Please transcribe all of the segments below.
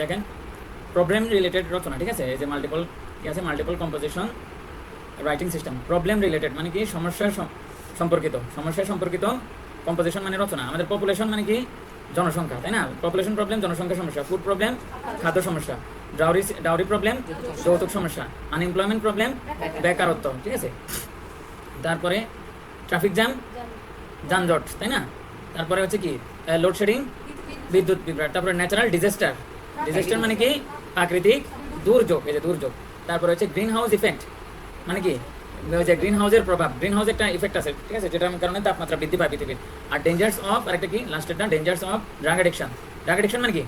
দেখেন problem related রচনা, ঠিক আছে। এই যে মাল্টিপল কি আছে, multiple composition writing system. Problem related মানে কি সমস্যার সম্পর্কিত কম্পোজিশন মানে রচনা। আমাদের পপুলেশন মানে কি জনসংখ্যা, তাই না? পপুলেশন প্রবলেম, জনসংখ্যা সমস্যা। ফুড প্রবলেম, খাদ্য সমস্যা। ডাউরি প্রবলেম, যৌতুক সমস্যা। আনএমপ্লয়মেন্ট প্রবলেম, বেকারত্ব, ঠিক আছে। তারপরে ট্রাফিক জ্যাম, যানজট, তাই না? তারপরে হচ্ছে কি লোডশেডিং, বিদ্যুৎ বিভ্রাট। তারপরে ন্যাচারাল ডিজাস্টার মানে কি প্রাকৃতিক দুর্যোগ, এই যে দুর্যোগ। তারপরে হচ্ছে গ্রিন হাউস ইফেক্ট মানে কি ওই যে গ্রিন হাউসের প্রভাব, গ্রিন হাউস একটা ইফেক্ট আছে, ঠিক আছে, যেটার কারণে তাপমাত্রা বৃদ্ধি পায় পৃথিবীর। আর ডেঞ্জার্স অফ, আরেকটা কি লাস্টেরটা, ডেঞ্জার্স অফ ড্রাগ অ্যাডিকশন মানে কি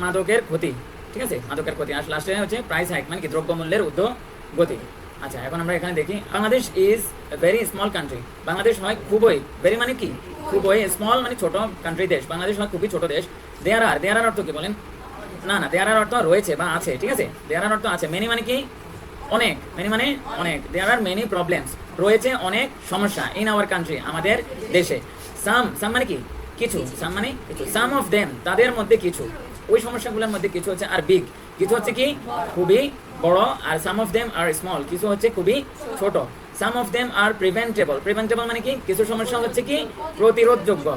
মাদকের ক্ষতি, ঠিক আছে, মাদকের ক্ষতি। আর লাস্টে হচ্ছে প্রাইস হাইক মানে কি দ্রব্যমূল্যের ঊর্ধ্বগতি। আচ্ছা, এখন আমরা এখানে দেখি Bangladesh is very small country. Bangladesh হয় খুবই, ভেরি মানে কি খুবই, স্মল মানে ছোট কান্ট্রি, দেশ। বাংলাদেশ হয় খুবই ছোট দেশ। দেয়ার আর অর্থ কি বলেন? না, দেয়ার আর অর্থ রয়েছে বা আছে, ঠিক আছে। দেয়ার আর অর্থ আছে। মেনি মানে কি অনেক, মেনি মানে অনেক। দেয়ার আর মেনি প্রবলেমস, রয়েছে অনেক সমস্যা। ইন আওয়ার কান্ট্রি, আমাদের দেশে। সাম মানে কি কিছু, সাম মানে কিছু। সাম অফ দেম, তাদের মধ্যে কিছু, ওই সমস্যাগুলোর মধ্যে কিছু হচ্ছে আর বিগ, কিছু হচ্ছে কি খুবই বড়। আর সাম অফ দেম আর স্মল, কিছু হচ্ছে খুবই ছোট। সাম অফ দেম আর প্রিভেন্টেবল মানে কি কিছু সমস্যা হচ্ছে কি প্রতিরোধযোগ্য,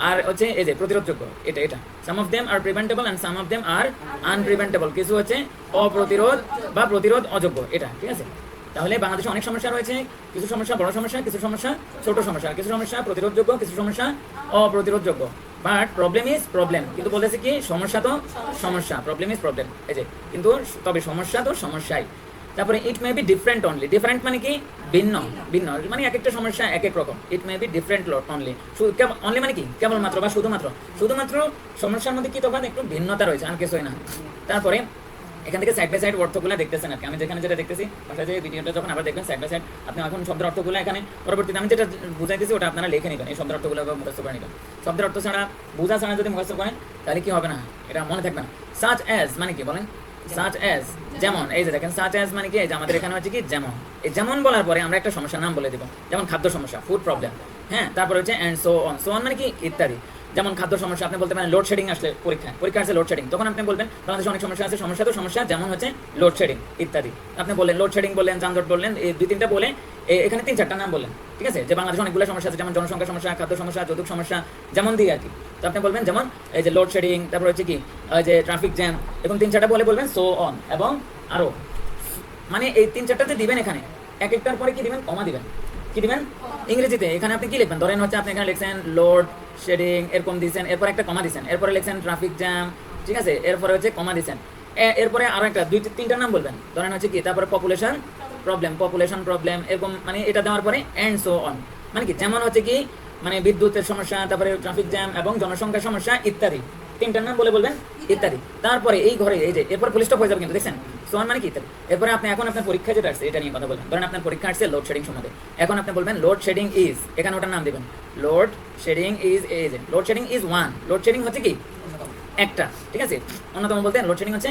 আর হচ্ছে এই যে প্রতিরোধযোগ্য, এটা some of them are preventable and some of them are unpreventable, কিছু হচ্ছে অপ্রতিরোধ বা প্রতিরোধ অযোগ্য, এটা ঠিক আছে। তাহলে বাংলাদেশে অনেক সমস্যা রয়েছে, কিছু সমস্যা বড় সমস্যা, কিছু সমস্যা ছোট সমস্যা, কিছু সমস্যা প্রতিরোধযোগ্য, কিছু সমস্যা অপ্রতিরোধযোগ্য। বাট প্রবলেম ইজ প্রবলেম, কিন্তু বলেছে কি সমস্যা তো সমস্যা, প্রবলেম ইজ প্রবলেম, এই যে, কিন্তু তবে সমস্যা তো সমস্যাই। তারপরে it may be different only, different মানে কি ভিন্ন মানে এক একটা সমস্যা এক এক রকম। It may be different only, only মানে কি কেবলমাত্র বা শুধুমাত্র সমস্যার মধ্যে কি তফাৎ, একটু ভিন্নতা রয়েছে, আর কিছুই না। তারপরে এখান থেকে সাইড বাই সাইড অর্থগুলো দেখতেছেন আর কি। আমি যেখানে যেটা দেখতেছি, বাসায় যে ভিডিওটা যখন আবার দেখবেন সাইড বাই সাইড, আপনি এখন শব্দের অর্থগুলো এখানে পরবর্তীতে আমি যেটা বুঝাইতেছি ওটা আপনারা লিখে নেবেন, এই শব্দের অর্থগুলো মুখস্থ করে নেবেন। শব্দের অর্থ ছাড়া, বোঝা ছাড়া যদি মুখস্থ করেন তাহলে কি হবে না, এটা মনে থাকবে না। সাচ অ্যাজ মানে কি বলেন? সাচ অ্যাজ যেমন, এই যে দেখেন সাচ অ্যাজ মানে কি, এই যে আমাদের এখানে হচ্ছে কি যেমন। এই যেমন বলার পরে আমরা একটা সমস্যার নাম বলে দেবো, যেমন খাদ্য সমস্যা, ফুড প্রবলেম, হ্যাঁ। তারপরে হচ্ছে অ্যান্ড সো অন মানে কি ইত্যাদি। যেমন খাদ্য সমস্যা, আপনি বলতে পারেন লোডশেডিং আসলে পরীক্ষা আসলে লোডশেডিং, তখন আপনি বলবেন বাংলাদেশে অনেক সমস্যা আছে, সমস্যা তো সমস্যা, যেমন হচ্ছে লোডশেডিং ইত্যাদি। আপনি বললেন লোডশেডিং, বললেন যানজট, বললেন এই দুই তিনটা বলে এখানে 3-4টা নাম বললেন, ঠিক আছে, যে বাংলাদেশে অনেকগুলো সমস্যা আছে, যেমন জনসংখ্যা সমস্যা, খাদ্য সমস্যা, যৌতুক সমস্যা, যেমন দিয়ে আর কি। তো আপনি বলবেন যেমন এই যে লোডশেডিং, তারপর হচ্ছে কি যে ট্রাফিক জ্যাম, এবং 3-4টা বলে বলবেন সো অন, এবং আরো, মানে এই 3-4টাতে দিবেন। এখানে এক একটার পরে কি দিবেন, কমা দিবেন, কি দিবেন ইংরেজিতে। এখানে আপনি কি লিখবেন, ধরেন হচ্ছে আপনি এখানে লিখছেন লোড শেডিং, এরকম দিচ্ছেন, এরপর একটা কমা দিচ্ছেন, এরপরে লিখছেন ট্রাফিক জ্যাম, ঠিক আছে, এরপরে হচ্ছে কমা দিচ্ছেন, এরপরে আরো একটা 2-3টা নাম বলবেন, ধরেন হচ্ছে কি তারপরে পপুলেশন প্রবলেম, এরকম, মানে এটা দেওয়ার পরে এন্ড সো অন মানে কি যেমন হচ্ছে কি মানে বিদ্যুতের সমস্যা, তারপরে ট্রাফিক জ্যাম এবং জনসংখ্যা সমস্যা ইত্যাদি। 3টার নাম বলে বলবেন ইত্যাদি। তারপরে এই ঘরে এই যে এরপর ফুল স্টপ হয়ে যাবে কিন্তু, দেখছেন সোয়ান মানে কি ইত্যাদি। এরপরে আপনি এখন আপনার পরীক্ষা যেটা আসছে এটা নিয়ে কথা বলবেন, ধরেন আপনার পরীক্ষা আসছে লোডশেডিং সম্বন্ধে। এখন আপনি বলবেন লোডশেডিং ইজ, এখানে ওটার নাম দিবেন লোডশেডিং ইজ, এই যে লোডশেডিং ইজ ওয়ান, লোডশেডিং হচ্ছে কি একটা, ঠিক আছে, অন্যতম বলতে লোডশেডিং হচ্ছে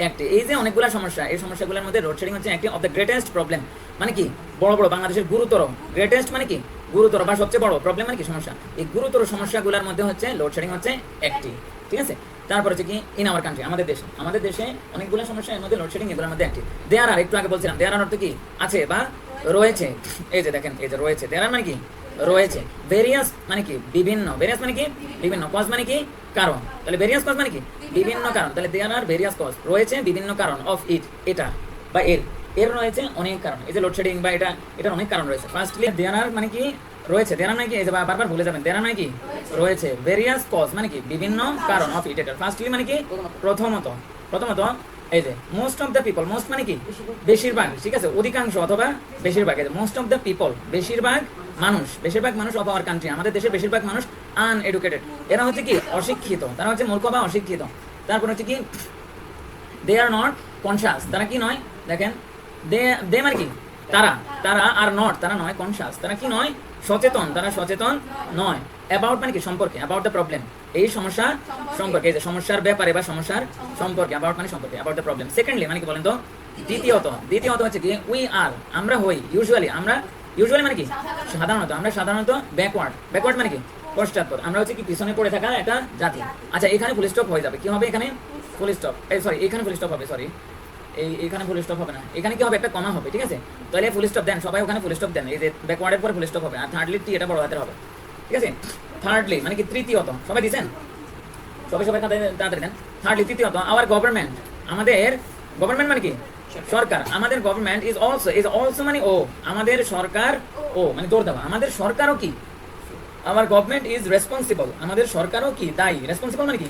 একটি। এই যে অনেকগুলো সমস্যা, এই সমস্যাগুলোর মধ্যে লোডশেডিং হচ্ছে একটি অফ দ্য গ্রেটেস্ট প্রবলেম, মানে কি বড় বাংলাদেশের গুরুতর, গ্রেটেস্ট মানে কি গুরুতর বা সবচেয়ে বড়, প্রবলেম মানে কি সমস্যা, এই গুরুতর সমস্যাগুলোর মধ্যে হচ্ছে লোডশেডিং হচ্ছে একটি, ঠিক আছে। তারপর হচ্ছে কি ইন আওয়ার কান্ট্রি, আমাদের দেশে অনেকগুলো সমস্যা, এর মধ্যে লোডশেডিং এগুলোর মধ্যে একটি। দেয়ার আর, একটু আগে বলছিলাম দেয়ার আর অর্থ কি আছে বা রয়েছে, এই যে দেখেন এই যে রয়েছে, দেয়ার আর মানে কি রয়েছে। ভেরিয়াস মানে কি বিভিন্ন, ভেরিয়াস মানে কি বিভিন্ন, কজ মানে কি কারণ, তাহলে ভেরিয়াস কজ মানে কি বিভিন্ন কারণ, তাহলে দেয়ার আর ভেরিয়াস কজ, রয়েছে বিভিন্ন কারণ, অফ ইট এটা বা এর রয়েছে অনেক কারণ। এই যে লোডশেডিং বা এটার অনেক কারণ রয়েছে। ফার্স্টলি দেয়ার আর মানে কি রয়েছে, দেয়ার মানে কি এই যে বারবার ভুলে যাবেন, দেয়ার মানে কি রয়েছে, ভেরিয়াস কজ মানে কি বিভিন্ন কারণ, অফ ইট এটা। ফার্স্টলি মানে কি প্রথমত এই যে most of the people, most মানে কি বেশিরভাগ, ঠিক আছে, অধিকাংশ অথবা বেশিরভাগ, এই যে মোস্ট অফ দ্য পিপল বেশিরভাগ মানুষ অফ আওয়ার কান্ট্রি, আমাদের দেশের বেশিরভাগ মানুষ আনএডুকেটেড, এরা হচ্ছে কি অশিক্ষিত, তারা হচ্ছে মূর্খ বা অশিক্ষিত। তারপর হচ্ছে কি দে আর নট কনসাস, তারা কি নয়, দেখেন দে মানে কি তারা আর নট, তারা নয় কনসাস, তারা কি নয় সচেতন, তারা সচেতন নয়। অ্যাবাউট মানে কি সম্পর্কে, অ্যাবাউট দ্য প্রবলেম, এই সমস্যা সম্পর্কে, এই যে সমস্যার ব্যাপারে বা সমস্যার সম্পর্কে, অ্যাবাউট মানে সম্পর্কে, অ্যাবাউট দ্য প্রবলেম। সেকেন্ডলি মানে কি বলেন তো দ্বিতীয়ত হচ্ছে কি উই আর, আমরা হই, ইউজুয়ালি মানে কি সাধারণত ব্যাকওয়ার্ড মানে কি পশ্চাৎপদ, আমরা হচ্ছে কি পিছনে পড়ে থাকা একটা জাতি। আচ্ছা, এখানে ফুল স্টপ হয়ে যাবে, কি হবে এখানে ফুল স্টপ, এই সরি এখানে ফুল স্টপ হবে, সরি এইখানে ফুল স্টপ হবে না, এখানে কি হবে একটা কমা হবে, ঠিক আছে। তাহলে ফুল স্টপ দেন, সবাই ওখানে ফুল স্টপ দেন, এই যে ব্যাকওয়ার্ডের পরে ফুল স্টপ হবে, আর থার্ডলি টি এটা বড় হাতের হবে, ঠিক আছে। থার্ডলি মানে কি তৃতীয়ত, সবাই দিছেন, সবাই তাড়াতাড়ি দেন। থার্ডলি তৃতীয়ত, আওয়ার গভর্নমেন্ট, আমাদের গভর্নমেন্ট মানে কি সরকার, আমাদের গভর্নমেন্ট ইজ অলসো মানে ও, আমাদের সরকার ও মানে জোর দেওয়া, আমাদের সরকারও কি, আমার গভর্নমেন্ট ইজ রেসপন্সিবল, আমাদের সরকারও কি দায়ী, রেসপন্সিবল মানে কি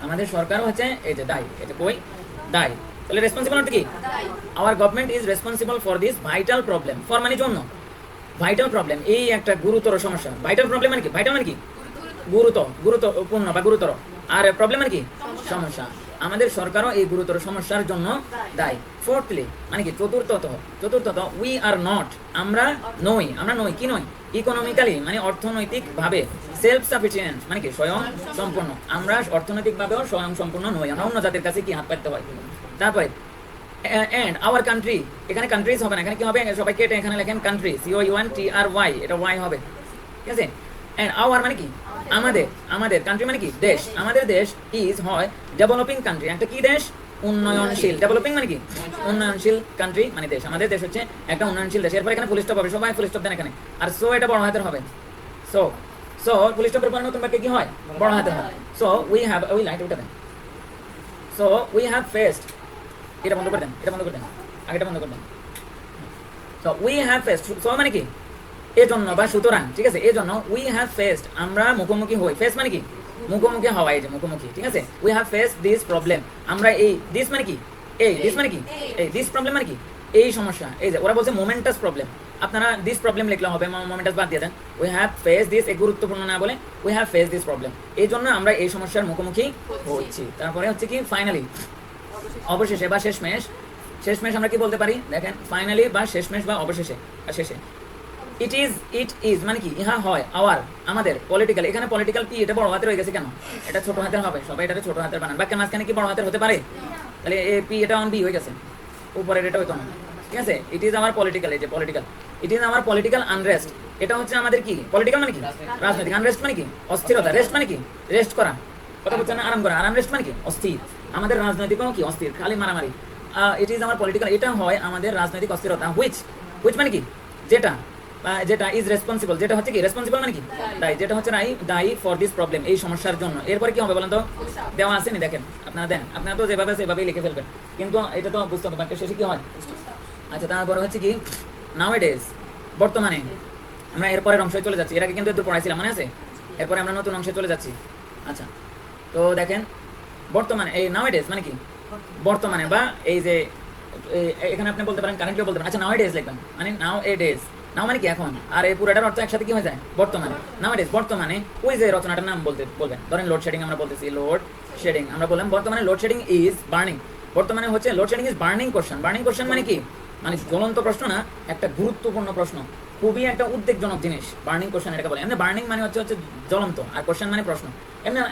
আমাদের সরকারও হচ্ছে এই যে দায়ী, এটা কই দায়ী, তাহলে রেসপন্সিবল মানে কি hour government is responsible for this vital problem, for মানে জন্য, ভাইটাল প্রবলেম এই একটা গুরুতর সমস্যা, ভাইটাল প্রবলেম মানে কি, ভাইটাল মানে কি গুরুত্বপূর্ণ বা গুরুতর, আর প্রবলেম মানে কি সমস্যা, আমাদের সরকারও এই গুরুতর সমস্যার জন্য দায়ী। ফোর্থলি মানে কি চতুর্থত উই আর নট, আমরা নই কি নই, ইকোনমিক্যালি মানে অর্থনৈতিক ভাবে সেলফ সাফিসিয়েন্ট মানে কি স্বয়ং সম্পূর্ণ, আমরা অর্থনৈতিক ভাবেও স্বয়ং সম্পূর্ণ নই, আমরা অন্য জাতির কাছে কি হাত পাততে হয়। তারপরে এন্ড আওয়ার কান্ট্রি, এখানে কান্ট্রিজ হবে না, এখানে কি হবে সবাই কেটে এখানে লেখেন কান্ট্রি, COUNTRY, এটা ওয়াই হবে, ঠিক আছে। এন্ড আওয়ার মানে কি আমাদের কান্ট্রি মানে কি দেশ, আমাদের দেশ ইজ হয় ডেভেলপিং কান্ট্রি, একটা কি দেশ উন্নয়নশীল, ডেভেলপিং মানে কি উন্নয়নশীল কান্ট্রি মানে দেশ, আমাদের দেশ হচ্ছে একটা উন্নয়নশীল দেশ। এরপর এখানে ফুল স্টপ হবে, সবাই ফুল স্টপ দেন এখানে, আর সো এটা বড় হাতের হবে, সো ফুল স্টপের পর নতুন বাক্য কি হয় বড় হাতের হয়। সো উই হ্যাভ, ওই লাইট ওটা দেন, সো উই হ্যাভ ফেসড, এটা বন্ধ করে দেন, আগেটা বন্ধ করে দেন। So we have faced, so মানে কি এজন্য বা সুতরাং, ঠিক আছে, এজন্য উই হ্যাভ ফেসড, আমরা মুখোমুখি হই, ফেস মানে কি মুখোমুখি হওয়া, এই যে মুখোমুখি, ঠিক আছে। We have faced this problem, আমরা এই দিস মানে কি দিস মানে কি দিস প্রবলেম মানে কি এই সমস্যা, এই যে ওরা বলছে মোমেন্টাস প্রবলেম, আপনারা দিস প্রবলেম লিখলে হবে, মোমেন্টাস বাদ দিয়ে দেন। উই হ্যাভ ফেস দিস, এই গুরুত্বপূর্ণ না বলে we have face this problem, এই জন্য আমরা এই সমস্যার মুখোমুখি হচ্ছি। তারপরে হচ্ছে কি ফাইনালি, অবশেষে বা শেষমেশ আমরা কি বলতে পারি দেখেন, ফাইনালি বা শেষমেশ বা অবশেষে বা শেষে। ইট ইজ মানে কি ইহা হয়, আওয়ার আমাদের, পলিটিক্যাল, এখানে পলিটিক্যাল কি এটা বড় হাতের হয়ে গেছে কেন, এটা ছোট হাতের হবে, সবাই এটা ছোট হাতের বানান, বাক্যের মাঝখানে কি বড় হাতের হতে পারে, তাহলে এ পি এটা অন বি হয়ে গেছে, উপরের এটা হইতো না, ঠিক আছে। ইট ইজ আমার পলিটিক্যাল, এই যে পলিটিক্যাল, ইট ইজ আমার পলিটিক্যাল আনরেস্ট, এটা হচ্ছে আমাদের কি পলিটিক্যাল মানে কি রাজনৈতিক, আনরেস্ট মানে কি অস্থিরতা, রেস্ট মানে কি রেস্ট করা, কথা বলছেন না আরাম করা, আনরেস্ট মানে কি অস্থির, আমাদের রাজনৈতিকও কি অস্থির, খালি মারামারি। ইট ইজ আমার পলিটিক্যাল, এটা হয় আমাদের রাজনৈতিক অস্থিরতা। হুইচ মানে কি যেটা ইজ রেসপন্সিবল, যেটা হচ্ছে কি রেসপন্সিবল মানে কি দায়ী, যেটা হচ্ছে দায়ী ফর দিস প্রবলেম, এই সমস্যার জন্য। এরপরে কি হবে বলেন তো, দেওয়া আছে নি দেখেন, আপনারা দেন, আপনারা তো যেভাবে আছে সেভাবেই লিখে ফেলবেন, কিন্তু এটা তো বুঝতে হবে বাক্যের শেষে কি হয়। আচ্ছা, তারপরে হচ্ছে কি নাওএডেজ, বর্তমানে, আমরা এরপরের অংশে চলে যাচ্ছি, এর আগে কিন্তু একটু পড়াইছিলাম মনে আছে, এরপরে আমরা নতুন অংশে চলে যাচ্ছি। আচ্ছা, তো দেখেন বর্তমানে, এই নাওএডেজ মানে কি বর্তমানে, বা এই যে এখানে আপনি বলতে পারেন কারেন্টলিও বলতে পারেন। আচ্ছা, নাওএডেজ লিখবেন মানে নাওএডেজ, নাও মানে কি এখন, আর এই পুরোটার অর্থ একসাথে কি হয়ে যায় বর্তমানে, নাওএডেজ বর্তমানে, ওই যে রচনাটার নাম বলবেন, ধরেন লোডশেডিং আমরা বলতেছি, লোডশেডিং আমরা বললাম, বর্তমানে লোডশেডিং ইজ বার্নিং, বর্তমানে হচ্ছে লোডশেডিং ইজ বার্নিং কোশ্চেন মানে কি মানে জ্বলন্ত প্রশ্ন না, একটা গুরুত্বপূর্ণ প্রশ্ন, খুবই একটা উদ্বেগজনক জিনিস, বার্নিং কোশ্চেন এটাকে বলে। এমনি বার্নিং মানে হচ্ছে জ্বলন্ত, আর কোশ্চেন মানে প্রশ্ন,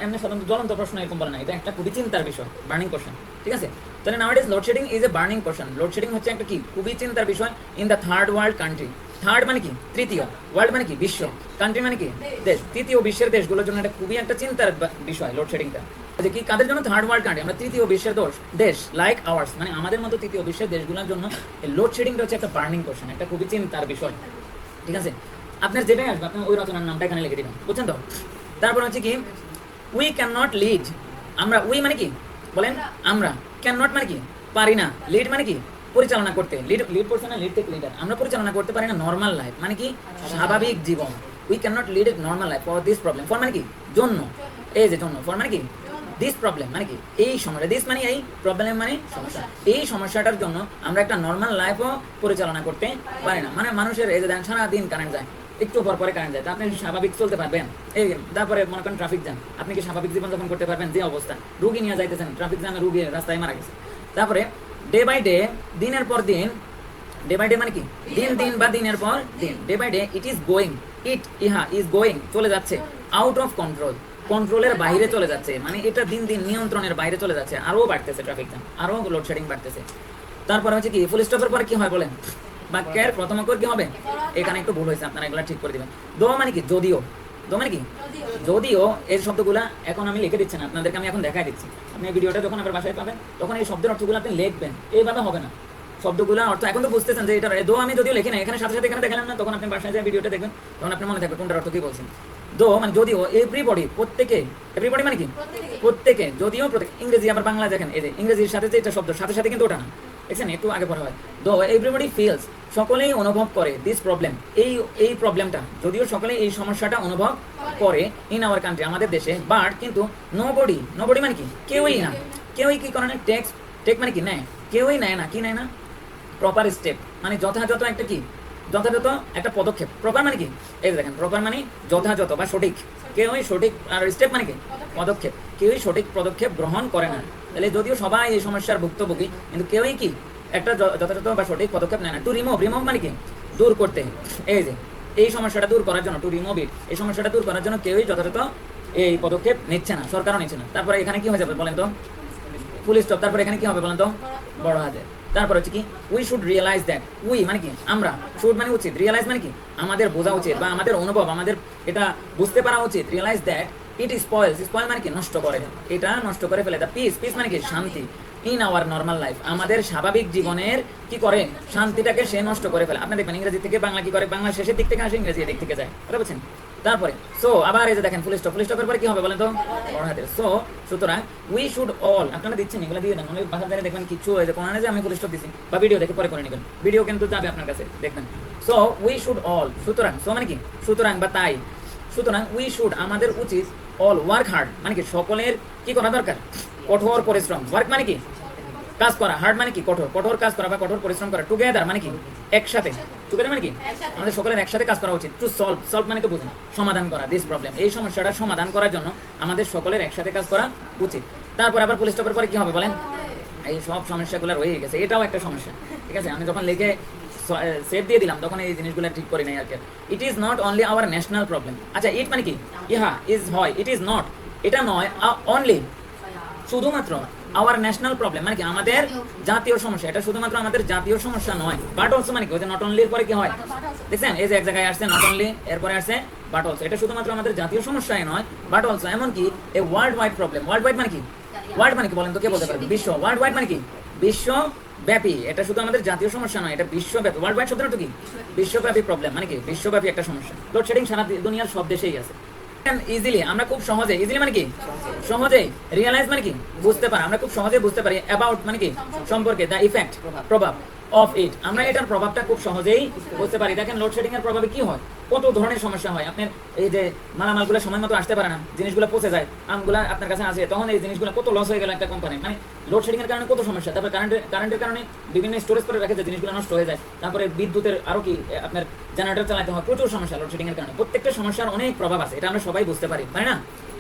এমনি সাধারণত জ্বলন্ত প্রশ্ন এরকম বলে না, এটা একটা খুবই চিন্তার বিষয় বার্নিং কোশ্চেন, ঠিক আছে। তাহলে nowadays load shedding is a burning question, load shedding হচ্ছে একটা কি খুবই চিন্তার বিষয় in the third world country, third মানে কি তৃতীয়, ওয়ার্ল্ড মানে কি বিশ্ব, কান্ট্রি মানে কি দেশ, তৃতীয় বিশ্বের দেশগুলোর জন্য এটা খুবই একটা চিন্তার বিষয় লোডশেডিংটা, যে কি কাদের জন্য থার্ড ওয়ার্ল্ড কান্ট্রি, আমরা তৃতীয় বিশ্বের দেশ লাইক আওয়ার্স, মানে আমাদের মতো তৃতীয় বিশ্বের দেশগুলোর জন্য এই লোডশেডিংটা হচ্ছে একটা বার্নিং কোশ্চেন, একটা খুবই চিন্তার বিষয়, ঠিক আছে। আপনার যেটাই আসবে আপনি ওই রচনার নামটা এখানে লিখে দিবেন, বুঝছেন তো। তারপর হচ্ছে কি উই ক্যান নট লিড, আমরা, উই মানে কি বলেন আমরা, ক্যান নট মানে কি পারি না, লিড মানে কি পরিচালনা করতে, লিড করছে না, লিড থেকে লিডার, আমরা পরিচালনা করতে পারি না নর্মাল লাইফ মানে কি স্বাভাবিক জীবন। We can not lead a normal life for this problem, for মানে কি জন্য, এই যে জন্য, ফর মানে কি দিস প্রবলেম মানে কি এই সমস্যা, দিস মানে এই প্রবলেম মানে সমস্যা, এই সমস্যাটার জন্য আমরা একটা নর্মাল লাইফও পরিচালনা করতে পারি না। মানে মানুষের এই যে দেন সারাদিন কারেন্ট যায়, একটু পর পরে কারেন্ট যায়, তা আপনি স্বাভাবিক চলতে পারবেন? এই তারপরে মনে করেন ট্রাফিক জ্যাম, আপনি কি স্বাভাবিক জীবনযাপন করতে পারবেন? যে অবস্থা, রুগী নিয়ে যাইতেছেন, ট্রাফিক জ্যামে রুগী রাস্তায় মারা গেছে। তারপরে ডে বাই ডে, দিনের পর দিন, ডে বাই ডে মানে কি দিন বা দিনের পর দিন, day by day it is going, ইহা ইজ গোয়িং চলে যাচ্ছে, আউট অফ কন্ট্রোল, কন্ট্রোলের বাইরে চলে যাচ্ছে, মানে এটা দিন নিয়ন্ত্রণের বাইরে চলে যাচ্ছে, আরো বাড়তেছে ট্রাফিক জ্যাম, আরো লোডশেডিং বাড়তেছে। তারপর হচ্ছে কি ফুল স্টপের পরে কি হয় বলেন, বাক্যের প্রথম অক্ষর কি হবে, এখানে একটু ভুল হয়েছে, আপনারা এগুলো ঠিক করে দিবেন। দো মানে কি যদিও, দো মানে কি যদিও এই শব্দগুলা এখন আমি লিখে দিচ্ছি না, আপনাদেরকে আমি এখন দেখাই দিচ্ছি। আপনি এই ভিডিওটা যখন আবার বাসায় পাবেন তখন এই শব্দের অর্থগুলো আপনি লিখবেন, এইভাবে হবে না। শব্দগুলো অর্থ এখন তো বুঝতেছেন যে এটা দো আমি যদিও লিখি না, এখানে সাথে সাথে এখানে দেখালাম না, তখন আপনি বাসায় যে ভিডিওটা দেখবেন তখন আপনার মনে থাকবে কোনটার অর্থ কি বলছেন। দো মানে যদিও, এভরিবডি প্রত্যেকে, এভরিবডি মানে কি প্রত্যেকে, যদিও প্রত্যেক, ইংরেজি আবার বাংলা দেখেন এই যে ইংরেজির সাথে যে এটা শব্দ সাথে সাথে কিন্তু ওটা না, দেখছেন একটু আগে পরে হয়। দো এভরিবডি ফিলস, সকলেই অনুভব করে, দিস প্রবলেম, এই প্রবলেমটা, যদিও সকলেই এই সমস্যাটা অনুভব করে ইন আওয়ার কান্ট্রি, আমাদের দেশে, বাট কিন্তু নোবডি, নোবডি মানে কি কেউই না, কেউই কি করে না, টেক মানে কি নেয়, কেউই নেয় না, কি নেয় না, প্রপার স্টেপ মানে যথাযথ একটা কি, যথাযথ একটা পদক্ষেপ। প্রপার মানে কি, এই দেখেন প্রপার মানে যথাযথ বা সঠিক, কেউই সঠিক, আর স্টেপ মানে কি পদক্ষেপ, কেউই সঠিক পদক্ষেপ গ্রহণ করে না। তাহলে যদিও সবাই এই সমস্যার ভুক্তভোগী কিন্তু কেউই কি একটা যথাযথ বা সঠিক পদক্ষেপ নেয় না। টু রিমুভ, রিমুভ মানে কি দূর করতে, এই যে এই সমস্যাটা দূর করার জন্য, টু রিমুভ ইট, এই সমস্যাটা দূর করার জন্য কেউই যথাযথ এই পদক্ষেপ নিচ্ছে না, সরকারও নিচ্ছে না। তারপরে এখানে কি হয়ে যাবে বলেন তো, ফুল স্টপ, তারপরে এখানে কি হবে বলেন তো, বড় হাতে। তারপর হচ্ছে কি, we should realise that, we মানে কি আমরা, শুড মানে উচিত, রিয়েলাইজ মানে কি আমাদের বোঝা উচিত বা আমাদের অনুভব, আমাদের এটা বুঝতে পারা উচিত। Realise that it spoils, spoil মানে কি নষ্ট করে, এটা নষ্ট করে ফেলে। দ্য পিস, পিস মানে কি শান্তি, ইন আওয়ার নর্মাল লাইফ, আমাদের স্বাভাবিক জীবনের কি করে শান্তিটাকে সে নষ্ট করে ফেলে। আপনি দেখবেন ইংরেজি থেকে বাংলা কি করে, বাংলা শেষের দিক থেকে আসে, ইংরেজি দিক থেকে যায়, বুঝতে পারছেন। তারপরে সো আবার এই যে দেখেন ফুল স্টপ, ফুল স্টপের পরে কি হবে বলেন তো, বড় হাতের। সো সুতরাং উই শুড অল, আপনারা দিচ্ছেন এগুলো দিয়ে দেন, অনেক বাসার দ্বারা দেখবেন কিছু হয়েছে কোনো যে আমি ফুল স্টপ দিচ্ছি, বা ভিডিও দেখে পরে করে নেবেন, ভিডিও কিন্তু যাবে আপনার কাছে দেখবেন। সো উই শুড অল, সুতরাং, সো মানে কি সুতরাং বা তাই, সুতরাং উই শুড আমাদের উচিত, অল ওয়ার্ক হার্ড মানে কি সকলের কি করা দরকার, কঠোর পরিশ্রম, ওয়ার্ক মানে কি কাজ করা, হার্ড মানে কি কঠোর, কঠোর কাজ করা বা কঠোর পরিশ্রম করা, টুগেদার মানে কি একসাথে, টুগেদার মানে কি আমাদের সকলের একসাথে কাজ করা উচিত। টু সলভ, সলভ মানে তো বুঝুন সমাধান করা, দিস প্রবলেম, এই সমস্যাটা সমাধান করার জন্য আমাদের সকলের একসাথে কাজ করা উচিত। তারপর আবার পুলিশ স্টপের পরে কি হবে বলেন, এই সব সমস্যাগুলো রয়ে গেছে, এটাও একটা সমস্যা, ঠিক আছে। আমি যখন লিখে সেভ দিয়ে দিলাম তখন এই জিনিসগুলো ঠিক করে নেই আর কি। It is not only our national problem, আচ্ছা ইট মানে কি, ইহা, ইজ হয়, ইট ইজ নট এটা নয়, অনলি শুধুমাত্র, আওয়ার ন্যাশনাল প্রবলেম মানে কি আমাদের জাতীয় সমস্যা, এটা শুধুমাত্র আমাদের জাতীয় সমস্যা নয়, বাট অলসো মানে কি ওই যে নট অনলি এর পরে কি হয় দেখছেন, এই যে এক জায়গায় আসছে নট অনলি, এরপরে আসছে বাট অলসো, এটা শুধুমাত্র আমাদের জাতীয় সমস্যাই নয়, বাট অলসো এমনকি a world wide problem. World wide মানে কি, ওয়ার্ল্ড মানে কি বলেন তো, কে বলতে পারবে, বিশ্ব, ওয়ার্ল্ড ওয়াইড মানে কি বিশ্বব্যাপী, এটা শুধু আমাদের জাতীয় সমস্যা নয়, এটা বিশ্বব্যাপী। ওয়ার্ল্ড ওয়াইড শব্দটা কি বিশ্বব্যাপী প্রবলেম মানে কি বিশ্বব্যাপী একটা সমস্যা। লোডশেডিং সারা দুনিয়ার সব দেশেই আছে। ইজিলি, আমরা খুব সহজে, ইজিলি মানে কি সহজে, রিয়েলাইজ মানে কি বুঝতে পারি, আমরা খুব সহজে বুঝতে পারি, অ্যাবাউট মানে কি সম্পর্কে, দ্য ইফেক্ট প্রভাব অফ ইট, আমরা এটার প্রভাবটা খুব সহজেই বুঝতে পারি। দেখেন লোডশেডিং এর প্রভাবে কি হয়, কত ধরনের সমস্যা হয়। আপনার এই যে মালামালগুলো সময় মতো আসতে পারে না, জিনিসগুলো পচে যায়, আমগুলো আপনার কাছে আসে, তখন এই জিনিসগুলো কত লস হয়ে গেল একটা কোম্পানি, মানে লোডশেডিং এর কারণে কত সমস্যা। তারপর কারেন্টের কারণে বিভিন্ন স্টোরেজ করে রেখে যায়, জিনিসগুলো নষ্ট হয়ে যায়। তারপরে বিদ্যুতের আরো কি আপনার জেনারেটর চালাতে হয়, প্রচুর সমস্যা লোডশেডিং এর কারণে। প্রত্যেকটা সমস্যার অনেক প্রভাব আছে, এটা আমরা সবাই বুঝতে পারি, তাই না।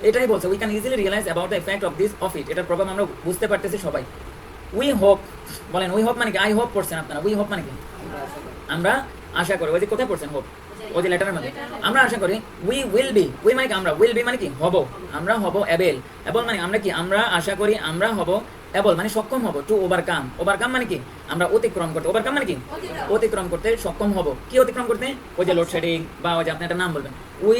এটাই বলছে we can easily realise about the effect of this of it, এটার প্রভাব আমরা বুঝতে পারতেছি সবাই। উই হোপ, বলেন উই হোপ মানে কি, আই হোপ পড়ছেন আপনারা, উই হোপ মানে কি আমরা আশা করি, ওই যে কোথায় পড়ছেন হোপ, ওই যে লেটারের মধ্যে, আমরা আশা করি। উই উইল বি, উই মানে কি আমরা, উইল বি মানে কি হব, আমরা হব অ্যাবেল, অ্যাবল মানে আমরা কি আমরা আশা করি আমরা হব অ্যাবল মানে সক্ষম হব, টু ওভারকাম, ওভারকাম মানে কি আমরা অতিক্রম করতে, ওভারকাম মানে কি অতিক্রম করতে সক্ষম হব, কি অতিক্রম করতে, ওই যে লোডশেডিং বা ওই যে আপনি একটা নাম বলবেন, উই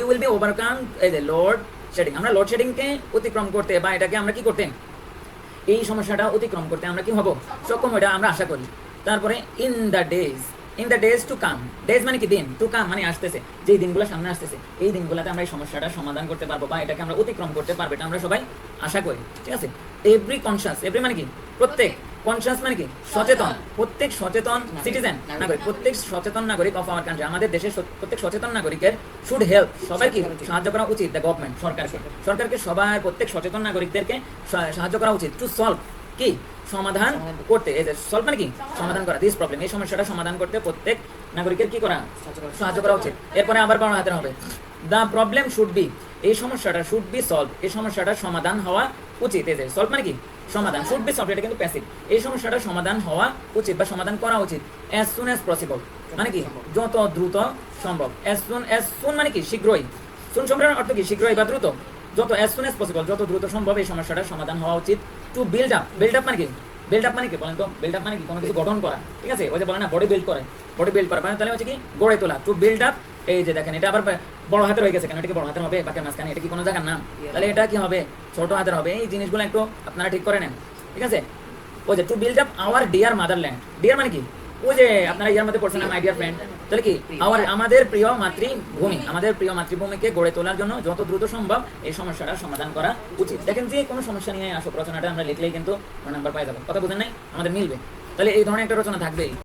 উইল বি ওভারকাম এই যে লোডশেডিং, আমরা লোডশেডিংকে অতিক্রম করতে বা এটাকে আমরা কি করতে, এই সমস্যাটা অতিক্রম করতে আমরা কি হব সক্ষম, এটা আমরা আশা করি। তারপরে in the days to come, days মানে কি দিন, টু কাম মানে আসতেছে, যেই দিনগুলো সামনে আসতেছে এই দিনগুলোতে আমরা এই সমস্যাটা সমাধান করতে পারবো বা এটাকে আমরা অতিক্রম করতে পারবো, এটা আমরা সবাই আশা করি, ঠিক আছে। এভরি কনসাস, এভরি মানে কি প্রত্যেক, কনসাস মানে কি সচেতন, প্রত্যেক সচেতন সিটিজেন নাগরিক, প্রত্যেক সচেতন নাগরিক অফ আওয়ার কান্ট্রি, আমাদের দেশের প্রত্যেক সচেতন নাগরিকের শুড হেল্প, সবাই কি সাহায্য করা উচিত, দ্য গভর্নমেন্ট সরকারকে সবাই প্রত্যেক সচেতন নাগরিকদেরকে সাহায্য করা উচিত, টু সলভ কি সমাধান করতে, এই যে সলভ মানে কি সমাধান করা, দিস প্রবলেম এই সমস্যাটা সমাধান করতে প্রত্যেক নাগরিকের কি করা সাহায্য করা উচিত। এরপরে আবার বড় হাতের হবে, দ্য প্রবলেম শুড বি, এই সমস্যাটা শুড বি সলভ, এই সমস্যাটা সমাধান হওয়া উচিত, এই যে সলভ মানে কি সমাধান, শুড বি সলভ এটা কিন্তু প্যাসিভ, এই সমস্যাটা সমাধান হওয়া উচিত বা সমাধান করা উচিত, অ্যাজ সুন অ্যাজ পসিবল মানে কি যত দ্রুত সম্ভব, অ্যাজ সুন মানে কি শীঘ্রই, সুন সম্পর্কের অর্থ কি শীঘ্রই বা দ্রুত, যত অ্যাজ সুন অ্যাজ পসিবল যত দ্রুত সম্ভব এই সমস্যাটার সমাধান হওয়া উচিত। Two build up, build up মানে কি, বিল্ড আপ মানে কি বলেন তো, বিল্ড আপ মানে কি কোনো কিছু গঠন করা, ঠিক আছে, ওই যে বলে না বডি বিল্ড করা মানে তাহলে হচ্ছে কি গড়ে তোলা, টু বিল্ড আপ, এই যে দেখেন এটা আবার বড় হাতের হয়ে গেছে কেন, এটা কি বড় হাতের হবে বাকি মাঝখানে, এটা কি কোনো জায়গার নাম? তাহলে এটা কি হবে, ছোট হাতের হবে। এই জিনিসগুলো একটু আপনারা ঠিক করে নেন, ঠিক আছে? ওই যে to build up our dear motherland, dear মানে কি, ওই যে আপনারা ইয়ার মধ্যে পড়ছেন মাই ডিয়ার ফ্রেন্ড, তাহলে কি আমাদের প্রিয় মাতৃভূমি, আমাদের প্রিয় মাতৃভূমিকে গড়ে তোলার জন্য যত দ্রুত সম্ভব এই সমস্যাটার সমাধান করা উচিত। দেখেন যে কোনো সমস্যা নিয়ে আসুক, রচনাটা আমরা লিখলেই কিন্তু নাম্বার পাই যাবো। কথা বুঝেন নাই? আমাদের মিলবে। তাহলে এই ধরনের একটা রচনা থাকবেই।